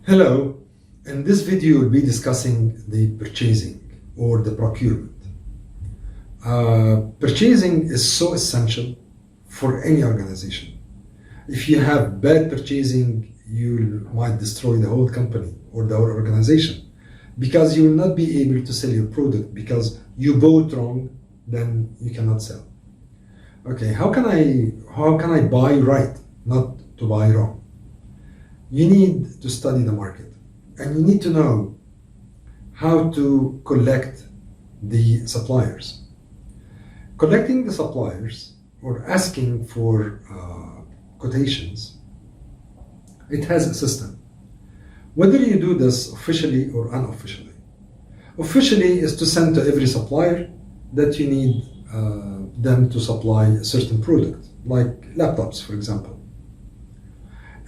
Hello, in this video we'll be discussing the purchasing or the procurement. Purchasing is so essential for any organization. If you have bad purchasing, you might destroy the whole company or the whole organization because you will not be able to sell your product because you bought wrong, then you cannot sell. Okay, how can I buy right, not to buy wrong? You need to study the market and you need to know how to collect the suppliers. Collecting the suppliers or asking for quotations, it has a system. Whether you do this officially or unofficially. Officially is to send to every supplier that you need them to supply a certain product, like laptops, for example.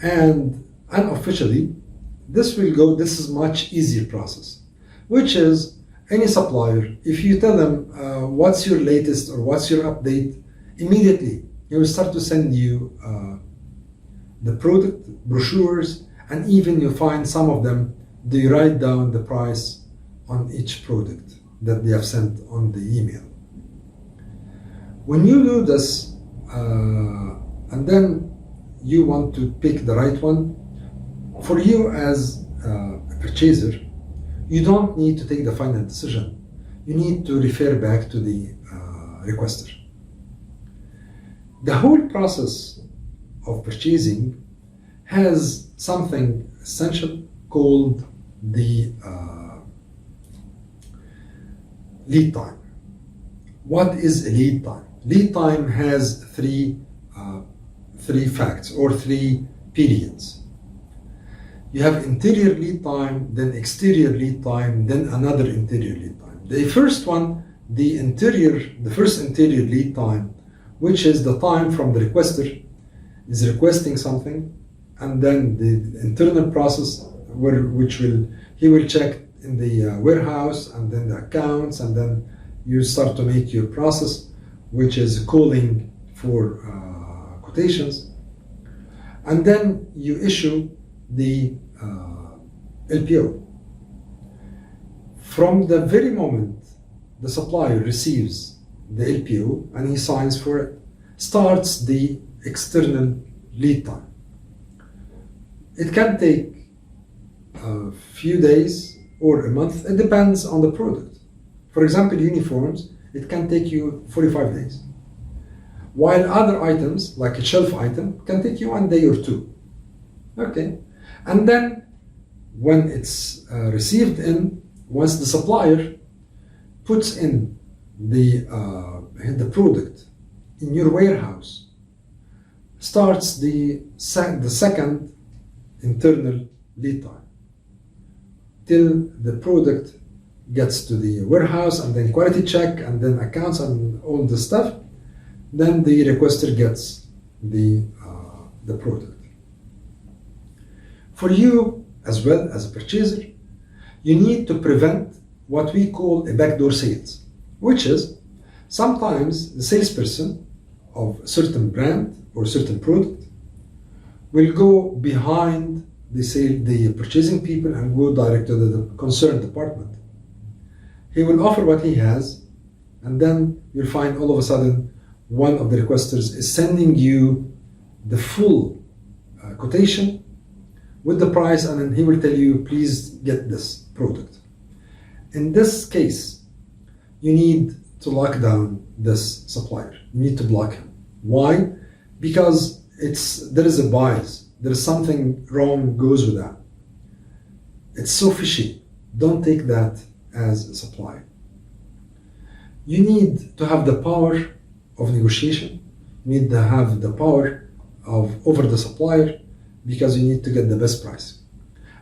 And unofficially, this is much easier process, which is any supplier, if you tell them what's your latest or what's your update, immediately he will start to send you the product, brochures, and even you find some of them, they write down the price on each product that they have sent on the email. When you do this, and then you want to pick the right one, for you as a purchaser, you don't need to take the final decision. You need to refer back to the requester. The whole process of purchasing has something essential called the lead time. What is a lead time? Lead time has three facts or three periods. You have interior lead time, then exterior lead time, then another interior lead time. The first one, the first interior lead time, which is the time from the requester is requesting something, and then the internal process he will check in the warehouse and then the accounts, and then you start to make your process, which is calling for quotations, and then you issue the LPO. From the very moment the supplier receives the LPO and he signs for it, starts the external lead time. It can take a few days or a month, it depends on the product. For example, uniforms, it can take you 45 days. While other items, like a shelf item, can take you 1 day or two. Okay. And then when it's received in, once the supplier puts in the product in your warehouse, starts the second internal lead time till the product gets to the warehouse, and then quality check, and then accounts and all the stuff. Then the requester gets the product. For you, as well as a purchaser, you need to prevent what we call a backdoor sales, which is sometimes the salesperson of a certain brand or certain product will go behind the purchasing people and go direct to the concerned department. He will offer what he has, and then you'll find all of a sudden one of the requesters is sending you the full quotation with the price, and then he will tell you, please get this product. In this case, you need to lock down this supplier. You need to block him. Why? Because there is a bias. There is something wrong goes with that. It's so fishy. Don't take that as a supplier. You need to have the power of negotiation. You need to have the power over the supplier, because you need to get the best price.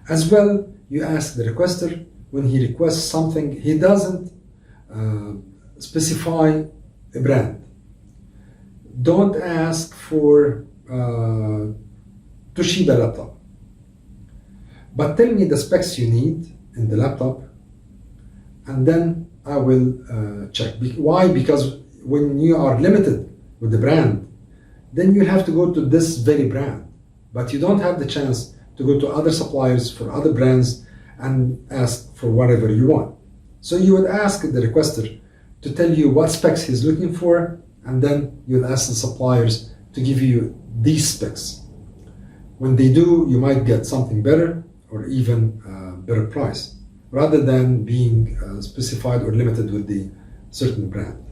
As well, you ask the requester, when he requests something, he doesn't specify a brand. Don't ask for Toshiba laptop, but tell me the specs you need in the laptop, and then I will check. Why? Because when you are limited with the brand, then you have to go to this very brand, but you don't have the chance to go to other suppliers for other brands and ask for whatever you want. So you would ask the requester to tell you what specs he's looking for, and then you'd ask the suppliers to give you these specs. When they do, you might get something better or even better price, rather than being specified or limited with the certain brand.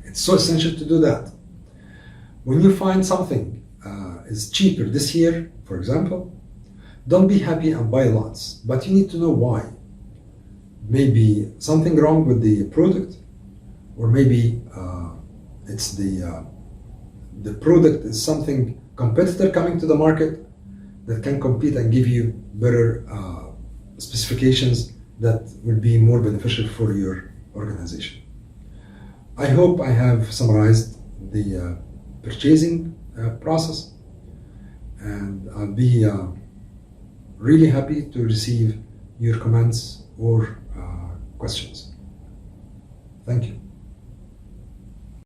It's so essential to do that. When you find something is cheaper this year, for example, don't be happy and buy lots, but you need to know why. Maybe something wrong with the product, or maybe it's the product is something competitor coming to the market that can compete and give you better specifications that will be more beneficial for your organization. I hope I have summarized the purchasing process, and I'll be really happy to receive your comments or questions. Thank you.